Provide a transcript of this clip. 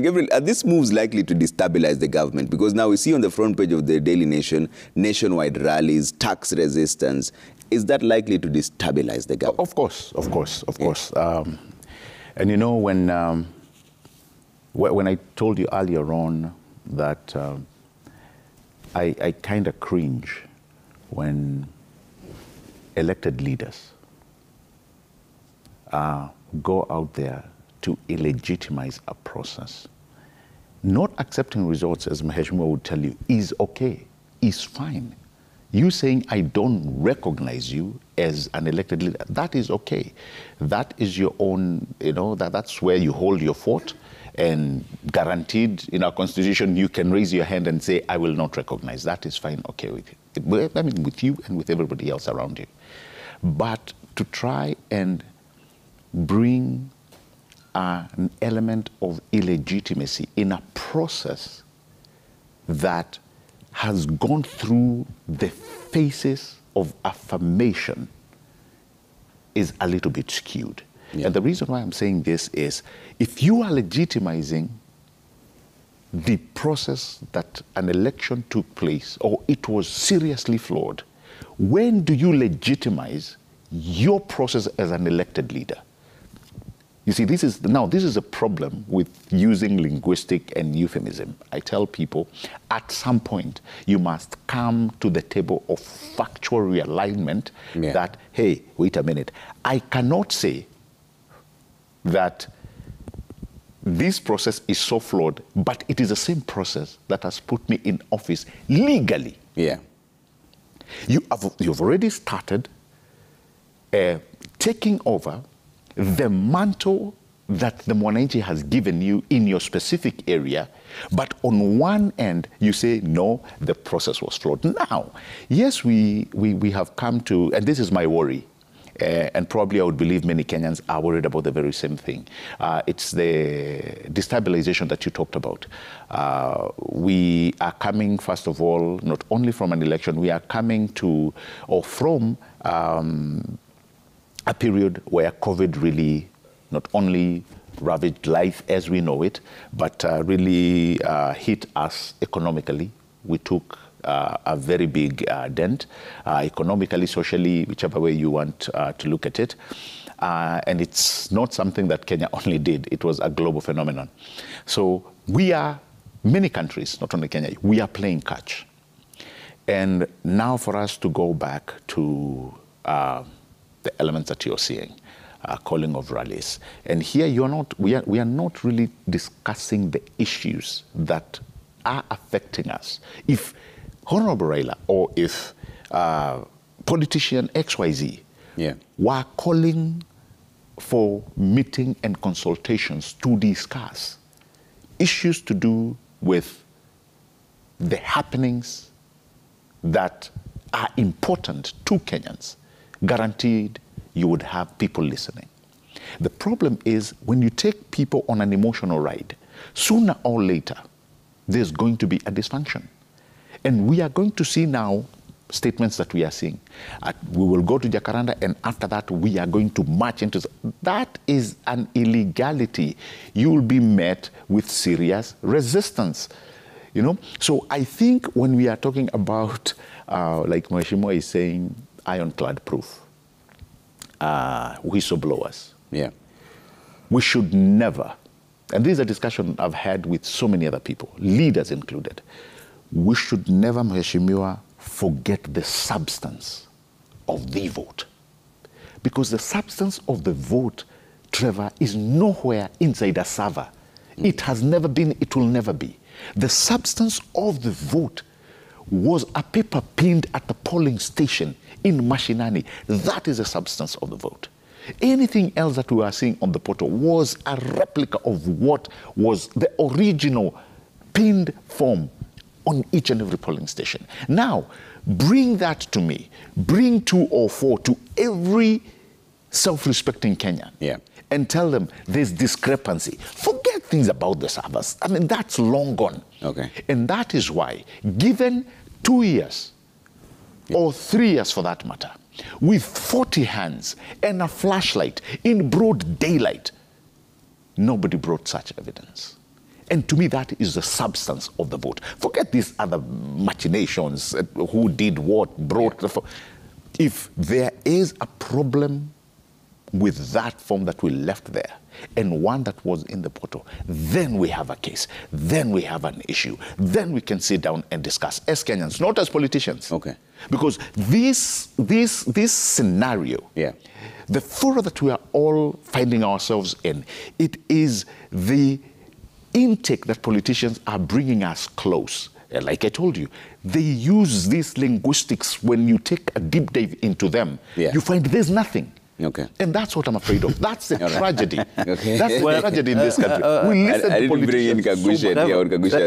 Gabriel, are these moves likely to destabilize the government? Because now we see on the front page of the Daily Nation, nationwide rallies, tax resistance. Is that likely to destabilize the government? Of course. And you know, when I told you earlier on that I kind of cringe when elected leaders go out there to illegitimize a process. Not accepting results, as Mheshimiwa would tell you, is okay, is fine. You saying, I don't recognize you as an elected leader, that is okay. That is your own, you know, that's where you hold your fort, and guaranteed in our constitution, you can raise your hand and say, I will not recognize. That is fine, okay with you. I mean, with you and with everybody else around you. But to try and bring an element of illegitimacy in a process that has gone through the phases of affirmation is a little bit skewed. Yeah. And the reason why I'm saying this is, if you are legitimizing the process that an election took place, or it was seriously flawed, when do you legitimize your process as an elected leader? You see, this is a problem with using linguistic and euphemism. I tell people, at some point, you must come to the table of factual realignment that, hey, wait a minute, I cannot say that this process is so flawed, but it is the same process that has put me in office legally. Yeah. You've already started taking over the mantle that the Mwananchi has given you in your specific area, but on one end, you say, no, the process was flawed. Now, yes, we have come to, and this is my worry, and probably I would believe many Kenyans are worried about the very same thing. It's the destabilization that you talked about. We are coming, first of all, not only from an election, we are coming to, or from, a period where COVID really not only ravaged life as we know it, but really hit us economically. We took a very big dent, economically, socially, whichever way you want to look at it. And it's not something that Kenya only did. It was a global phenomenon. So we are, many countries, not only Kenya, we are playing catch. And now for us to go back to the elements that you're seeing, calling of rallies. And here we are not really discussing the issues that are affecting us. If Honorable Raila or if politician XYZ were calling for meeting and consultations to discuss issues to do with the happenings that are important to Kenyans, guaranteed you would have people listening. The problem is when you take people on an emotional ride, sooner or later, there's going to be a dysfunction. And we are going to see now statements that we are seeing. We will go to Jacaranda, and after that, we are going to march into... That is an illegality. You will be met with serious resistance. You know? So I think when we are talking about, like Mheshimiwa is saying, ironclad proof, whistleblowers. Yeah. We should never, and this is a discussion I've had with so many other people, leaders included, we should never, Mheshimiwa, forget the substance of the vote. Because the substance of the vote, Trevor, is nowhere inside a server. It has never been, it will never be. The substance of the vote was a paper pinned at the polling station in Mashinani. That is the substance of the vote. Anything else that we are seeing on the portal was a replica of what was the original pinned form on each and every polling station. Now, bring that to me. Bring 2 or 4 to every self-respecting Kenyan and tell them there's discrepancy. Forget things about the servers. I mean, that's long gone. Okay. And that is why, given 2 years, or 3 years for that matter, with 40 hands and a flashlight in broad daylight, nobody brought such evidence. And to me, that is the substance of the vote. Forget these other machinations, who did what, brought the... If there is a problem with that form that we left there and one that was in the portal, then we have a case, then we have an issue, then we can sit down and discuss as Kenyans, not as politicians. Okay. Because this scenario, the further that we are all finding ourselves in, it is the intake that politicians are bringing us close. And like I told you, they use these linguistics. When you take a deep dive into them, you find there's nothing. Okay. And that's what I'm afraid of. That's the tragedy. Okay. That's the tragedy in this country. We listen I to didn't bring in politicians Kagusha here. Kagusha